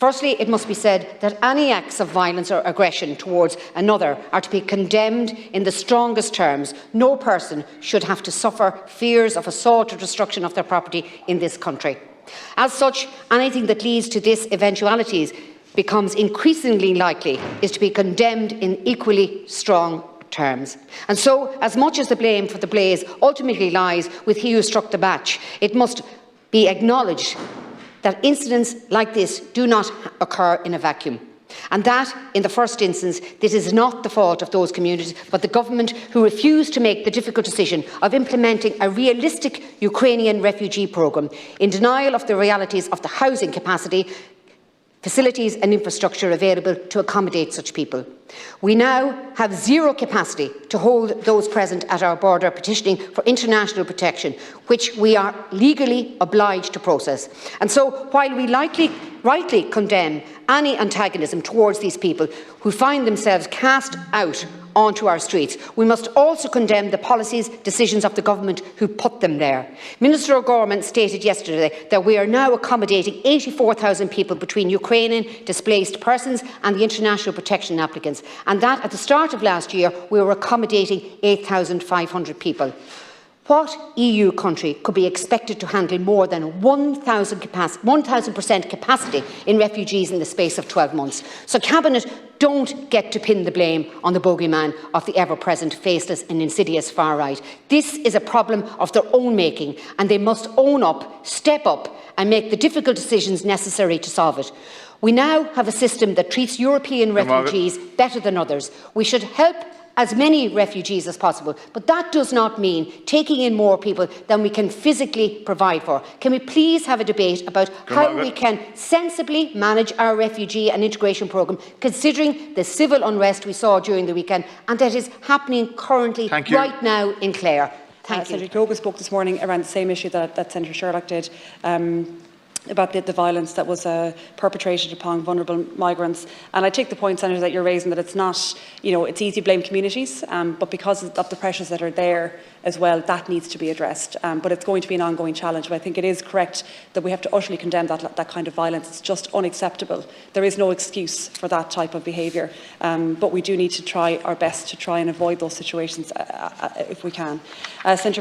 Firstly, it must be said that any acts of violence or aggression towards another are to be condemned in the strongest terms. No person should have to suffer fears of assault or destruction of their property in this country. As such, anything that leads to this eventualities becomes increasingly likely is to be condemned in equally strong terms. And so, as much as the blame for the blaze ultimately lies with he who struck the match, it must be acknowledged that incidents like this do not occur in a vacuum, and that, in the first instance, this is not the fault of those communities, but the government who refused to make the difficult decision of implementing a realistic Ukrainian refugee programme in denial of the realities of the housing capacity, facilities and infrastructure available to accommodate such people. We now have zero capacity to hold those present at our border petitioning for international protection, which we are legally obliged to process. And so, while we rightly condemn any antagonism towards these people who find themselves cast out onto our streets, we must also condemn the policies, decisions of the government who put them there. Minister O'Gorman stated yesterday that we are now accommodating 84,000 people between Ukrainian displaced persons and the international protection applicants, and that at the start of last year we were accommodating 8,500 people. What EU country could be expected to handle more than 1,000% capacity in refugees in the space of 12 months? So Cabinet don't get to pin the blame on the bogeyman of the ever-present faceless and insidious far right. This is a problem of their own making, and they must own up, step up and make the difficult decisions necessary to solve it. We now have a system that treats European refugees better than others. We should help as many refugees as possible, but that does not mean taking in more people than we can physically provide for. Can we please have a debate about how we can sensibly manage our refugee and integration programme, considering the civil unrest we saw during the weekend and that is happening currently right now in Clare? Thank you. Senator Keogan spoke this morning around the same issue that Senator Sherlock did. About the violence that was perpetrated upon vulnerable migrants. And I take the point, Senator, that you're raising, that it's not, it's easy to blame communities, but because of the pressures that are there as well, that needs to be addressed. But it's going to be an ongoing challenge. But I think it is correct that we have to utterly condemn that kind of violence. It's just unacceptable. There is no excuse for that type of behaviour. But we do need to try our best to try and avoid those situations if we can. Senator